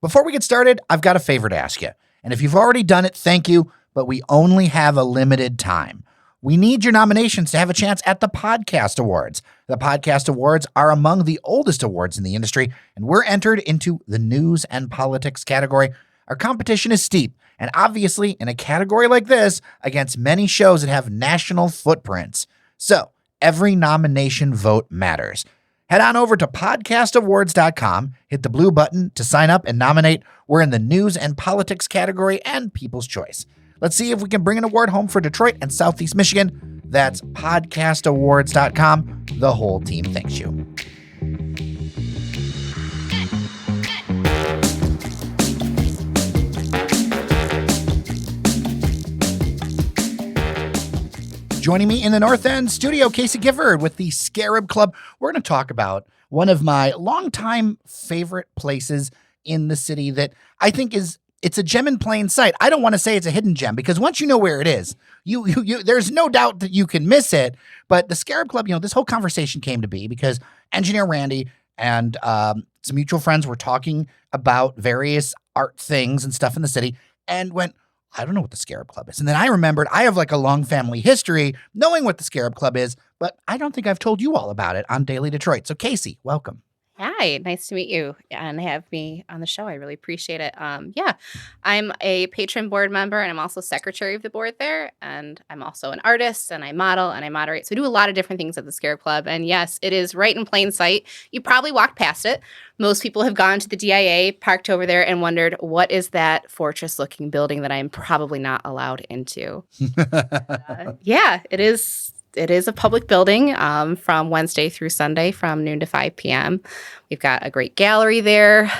Before we get started, I've got a favor to ask you. And if you've already done it, thank you, but we only have a limited time. We need your nominations to have a chance at the Podcast Awards. The Podcast Awards are among the oldest awards in the industry, and we're entered into the news and politics category. Our competition is steep, and obviously, in a category like this, against many shows that have national footprints. So, every nomination vote matters. Head on over to podcastawards.com, hit the blue button to sign up and nominate. We're in the news and politics category and People's Choice. Let's see if we can bring an award home for Detroit and Southeast Michigan. That's podcastawards.com. The whole team thanks you. Joining me in the North End studio, Kayce Gifford with the Scarab Club. We're going to talk about one of my longtime favorite places in the city that I think it's a gem in plain sight. I don't want to say it's a hidden gem because once you know where it is, you there's no doubt that you can miss it. But the Scarab Club, this whole conversation came to be because engineer Randy and some mutual friends were talking about various art things and stuff in the city and went, I don't know what the Scarab Club is. And then I remembered I have like a long family history knowing what the Scarab Club is, but I don't think I've told you all about it on Daily Detroit. So Kayce, welcome. Hi, nice to meet you and have me on the show. I really appreciate it. I'm a patron board member and I'm also secretary of the board there. And I'm also an artist and I model and I moderate. So I do a lot of different things at the Scarab Club. And yes, it is right in plain sight. You probably walked past it. Most people have gone to the DIA, parked over there and wondered, what is that fortress looking building that I'm probably not allowed into? It is. It is a public building from Wednesday through Sunday from noon to 5 p.m. We've got a great gallery there.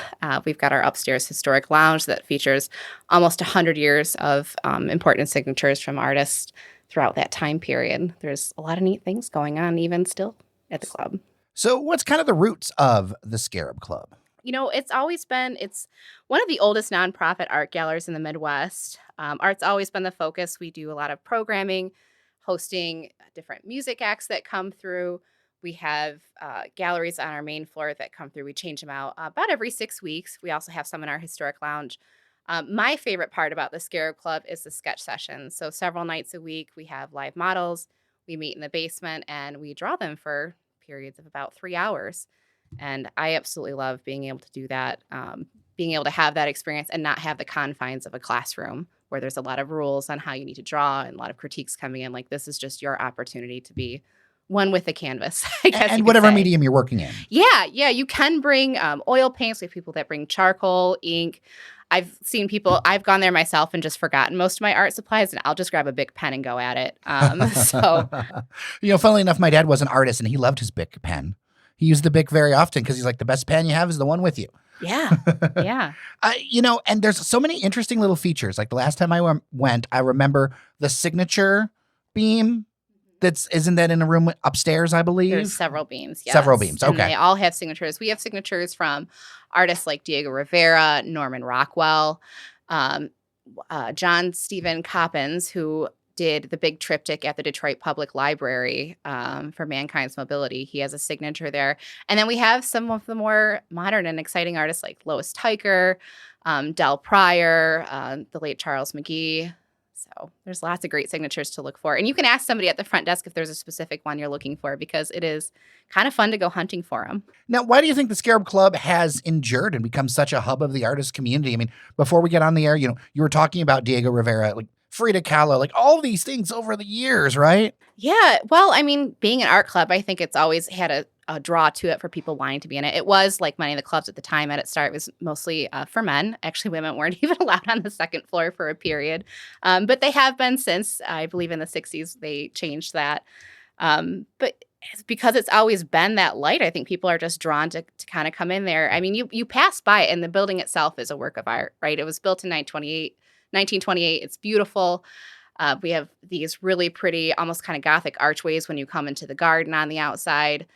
We've got our upstairs historic lounge that features almost 100 years of important signatures from artists throughout that time period. There's a lot of neat things going on even still at the club. So what's kind of the roots of the Scarab Club? It's one of the oldest nonprofit art galleries in the Midwest. Art's always been the focus. We do a lot of programming, hosting different music acts that come through. We have galleries on our main floor that come through. We change them out about every 6 weeks. We also have some in our historic lounge. My favorite part about the Scarab Club is the sketch sessions. So several nights a week, we have live models. We meet in the basement and we draw them for periods of about 3 hours. And I absolutely love being able to do that, being able to have that experience and not have the confines of a classroom where there's a lot of rules on how you need to draw and a lot of critiques coming in. Like, this is just your opportunity to be one with the canvas, I guess. And whatever medium you're working in. Yeah. You can bring oil paints. We have people that bring charcoal, ink. I've gone there myself and just forgotten most of my art supplies, and I'll just grab a Bic pen and go at it. Funnily enough, my dad was an artist, and he loved his Bic pen. He used the Bic very often because he's like, the best pen you have is the one with you. Yeah. Yeah. And there's so many interesting little features. Like the last time I went, I remember the signature beam. Isn't that in a room upstairs, I believe? There's several beams. Yes. Several beams. Okay. And they all have signatures. We have signatures from artists like Diego Rivera, Norman Rockwell, John Stephen Coppens, who did the big triptych at the Detroit Public Library for Mankind's Mobility. He has a signature there. And then we have some of the more modern and exciting artists like Lois Tyker, Del Pryor, the late Charles McGee. So there's lots of great signatures to look for. And you can ask somebody at the front desk if there's a specific one you're looking for because it is kind of fun to go hunting for them. Now, why do you think the Scarab Club has endured and become such a hub of the artist community? I mean, before we get on the air, you were talking about Diego Rivera, like Frida Kahlo, like all these things over the years, right? Yeah. Well, I mean, being an art club, I think it's always had a draw to it for people wanting to be in it. It was like many of the clubs at the time at its start was mostly for men. Actually, women weren't even allowed on the second floor for a period. But they have been since, I believe in the 60s, they changed that. But because it's always been that light, I think people are just drawn to kind of come in there. I mean, you pass by it and the building itself is a work of art, right? It was built in 1928. It's beautiful. We have these really pretty, almost kind of Gothic archways when you come into the garden on the outside.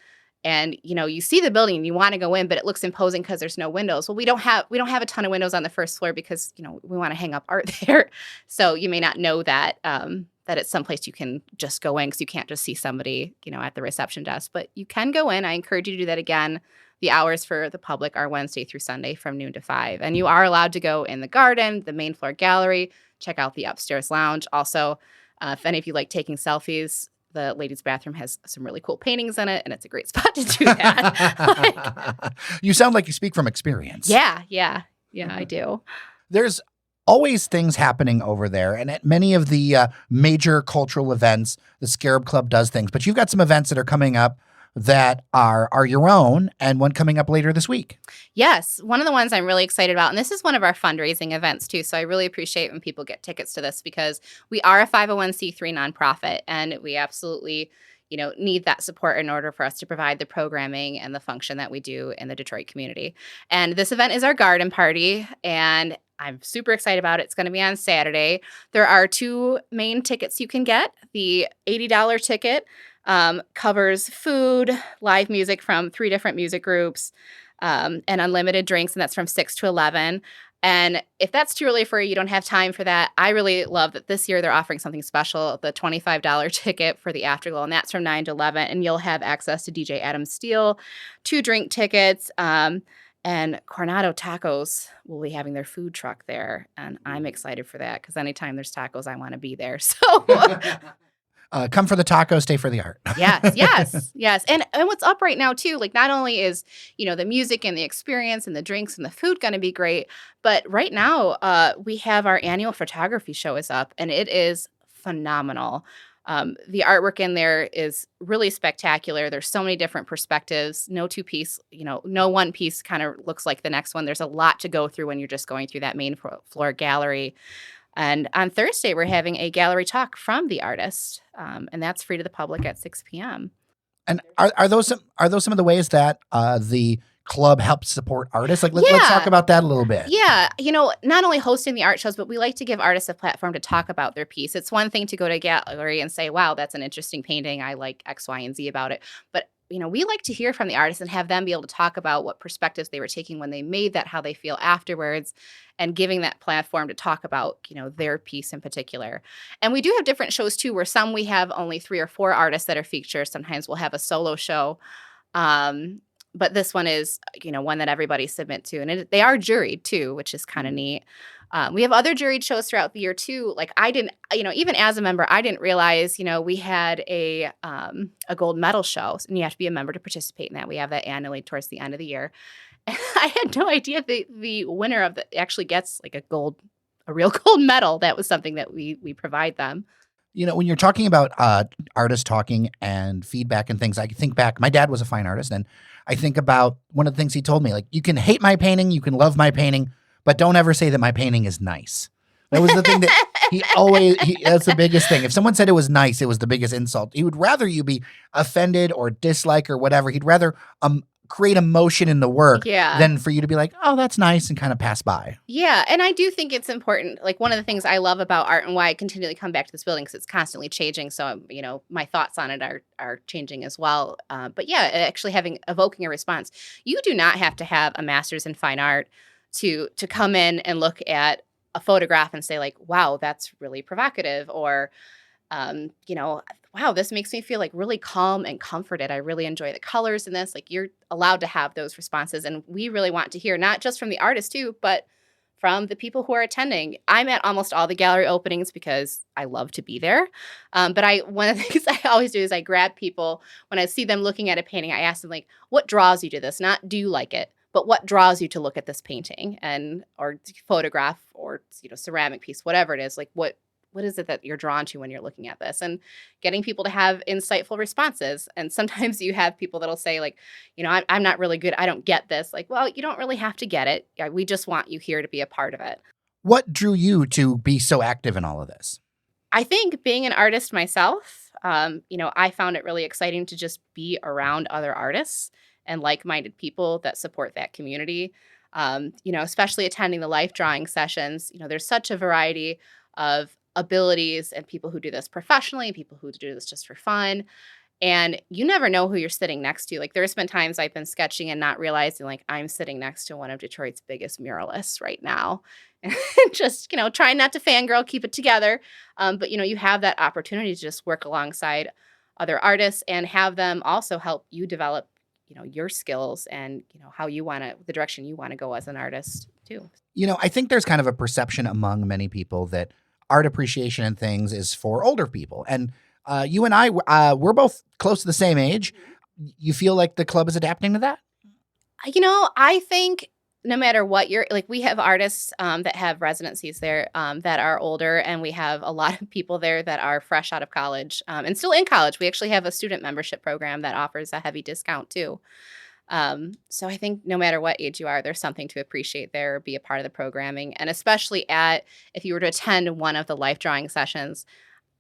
And, you see the building and you want to go in, but it looks imposing because there's no windows. Well, we don't have a ton of windows on the first floor because, we want to hang up art there. So you may not know that, that it's someplace you can just go in because you can't just see somebody, at the reception desk. But you can go in. I encourage you to do that again. The hours for the public are Wednesday through Sunday from noon to 5. And you are allowed to go in the garden, the main floor gallery, check out the upstairs lounge. Also, if any of you like taking selfies, the ladies' bathroom has some really cool paintings in it, and it's a great spot to do that. You sound like you speak from experience. Yeah, I do. There's always things happening over there. And at many of the major cultural events, the Scarab Club does things. But you've got some events that are coming up that are your own, and one coming up later this week. Yes. One of the ones I'm really excited about, and this is one of our fundraising events too, so I really appreciate when people get tickets to this because we are a 501c3 nonprofit, and we absolutely need that support in order for us to provide the programming and the function that we do in the Detroit community. And this event is our garden party, and I'm super excited about it. It's going to be on Saturday. There are 2 main tickets you can get. The $80 ticket covers food, live music from 3 different music groups, and unlimited drinks, and that's from 6 to 11. And if that's too early for you, you don't have time for that, I really love that this year they're offering something special, the $25 ticket for the Afterglow, and that's from 9 to 11, and you'll have access to DJ Adam Steele, 2 drink tickets, and Coronado Tacos will be having their food truck there, and I'm excited for that because anytime there's tacos, I want to be there. So come for the tacos, stay for the art. Yes. And what's up right now too, like not only is, the music and the experience and the drinks and the food going to be great, but right now we have our annual photography show is up, and it is phenomenal. The artwork in there is really spectacular. There's so many different perspectives. No 2-piece, no one piece kind of looks like the next one. There's a lot to go through when you're just going through that main floor gallery. And on Thursday, we're having a gallery talk from the artist, and that's free to the public at 6 p.m. And are those some of the ways that the club helps support artists? Like, let's talk about that a little bit. Yeah. Not only hosting the art shows, but we like to give artists a platform to talk about their piece. It's one thing to go to a gallery and say, wow, that's an interesting painting. I like X, Y, and Z about it. But we like to hear from the artists and have them be able to talk about what perspectives they were taking when they made that, how they feel afterwards, and giving that platform to talk about, their piece in particular. And we do have different shows too, where some we have only 3 or 4 artists that are featured. Sometimes we'll have a solo show. But this one is, one that everybody submit to. And they are juried too, which is kind of neat. We have other juried shows throughout the year too. Like I didn't, even as a member, I didn't realize, we had a gold medal show, and you have to be a member to participate in that. We have that annually towards the end of the year. And I had no idea the winner of actually gets like a real gold medal. That was something that we provide them. When you're talking about artists talking and feedback and things, I think back, my dad was a fine artist, and I think about one of the things he told me, like, you can hate my painting, you can love my painting, but don't ever say that my painting is nice. That was the thing that that's the biggest thing. If someone said it was nice, it was the biggest insult. He would rather you be offended or dislike or whatever. He'd rather create emotion in the work than for you to be like, oh, that's nice, and kind of pass by. Yeah. And I do think it's important. Like, one of the things I love about art and why I continually come back to this building, because it's constantly changing. So, my thoughts on it are changing as well. But yeah, actually evoking a response. You do not have to have a master's in fine art to come in and look at a photograph and say, like, wow, that's really provocative, or wow, this makes me feel like really calm and comforted. I really enjoy the colors in this. Like, you're allowed to have those responses. And we really want to hear, not just from the artists too, but from the people who are attending. I'm at almost all the gallery openings because I love to be there. But one of the things I always do is I grab people when I see them looking at a painting. I ask them, like, what draws you to this? Not do you like it, but what draws you to look at this painting or photograph or ceramic piece, whatever it is. Like, what is it that you're drawn to when you're looking at this? And getting people to have insightful responses. And sometimes you have people that'll say, like, I'm not really good. I don't get this. Like, well, you don't really have to get it. We just want you here to be a part of it. What drew you to be so active in all of this? I think being an artist myself, I found it really exciting to just be around other artists and like-minded people that support that community. Especially attending the life drawing sessions. There's such a variety of abilities and people who do this professionally, people who do this just for fun. And you never know who you're sitting next to. Like, there's been times I've been sketching and not realizing, like, I'm sitting next to one of Detroit's biggest muralists right now. And just, trying not to fangirl, keep it together. But, you have that opportunity to just work alongside other artists and have them also help you develop your skills and, how you want to, the direction you want to go as an artist too. I think there's kind of a perception among many people that art appreciation and things is for older people. And you and I, we're both close to the same age. You feel like the club is adapting to that? I think no matter what we have artists that have residencies there that are older, and we have a lot of people there that are fresh out of college and still in college. We actually have a student membership program that offers a heavy discount too. So I think no matter what age you are, there's something to appreciate there, be a part of the programming. And especially if you were to attend one of the life drawing sessions,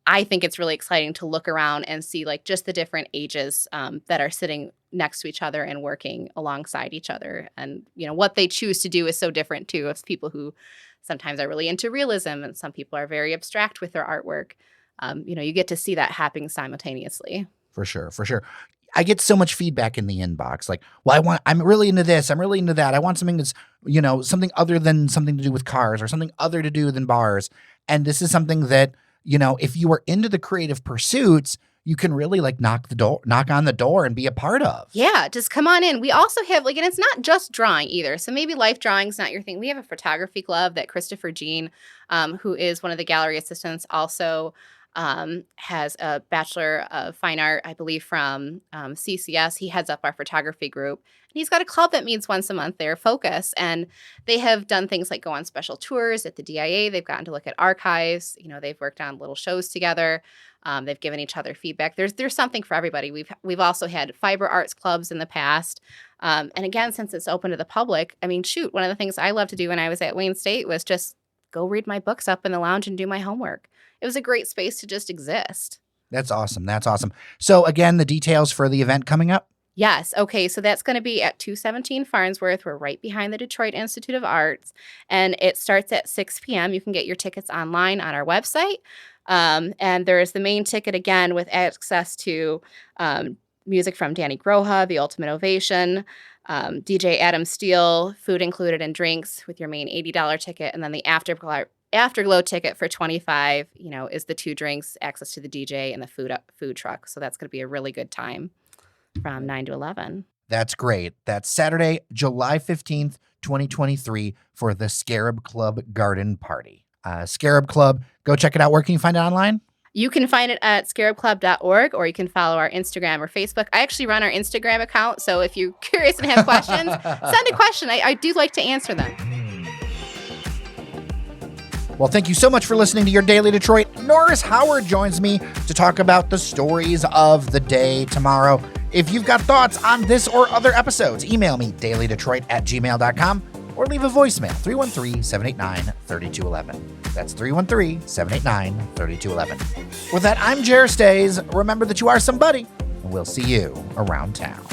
I think it's really exciting to look around and see just the different ages that are sitting next to each other and working alongside each other. And, what they choose to do is so different too. It's people who sometimes are really into realism and some people are very abstract with their artwork. You get to see that happening simultaneously. For sure. For sure. I get so much feedback in the inbox. I'm really into this. I'm really into that. I want something that's, something other than something to do with cars or something other to do than bars. And this is something that, if you are into the creative pursuits, you can really knock on the door and be a part of. Yeah, just come on in. We also have and it's not just drawing either. So maybe life drawing's not your thing. We have a photography club that Christopher Jean, who is one of the gallery assistants, also has a Bachelor of Fine Art, I believe, from CCS. He heads up our photography group. And he's got a club that meets once a month there, Focus. And they have done things like go on special tours at the DIA. They've gotten to look at archives. They've worked on little shows together. They've given each other feedback. There's something for everybody. We've also had fiber arts clubs in the past. And again, since it's open to the public, one of the things I loved to do when I was at Wayne State was just go read my books up in the lounge and do my homework. It was a great space to just exist. That's awesome. That's awesome. So again, the details for the event coming up? Yes. Okay. So that's going to be at 217 Farnsworth. We're right behind the Detroit Institute of Arts. And it starts at 6 p.m. You can get your tickets online on our website. And there's the main ticket again with access to music from Danny Groha, The Ultimate Ovation, DJ Adam Steele, food included and drinks with your main $80 ticket. And then the Afterglow ticket for $25, is the 2 drinks, access to the DJ and the food truck. So that's going to be a really good time from 9 to 11. That's great. That's Saturday, July 15th, 2023 for the Scarab Club Garden Party. Scarab Club, go check it out. Where can you find it online? You can find it at scarabclub.org, or you can follow our Instagram or Facebook. I actually run our Instagram account, so if you're curious and have questions, send a question. I do like to answer them. Well, thank you so much for listening to Your Daily Detroit. Norris Howard joins me to talk about the stories of the day tomorrow. If you've got thoughts on this or other episodes, email me dailydetroit@gmail.com or leave a voicemail, 313-789-3211. That's 313-789-3211. With that, I'm Jer Stays. Remember that you are somebody, and we'll see you around town.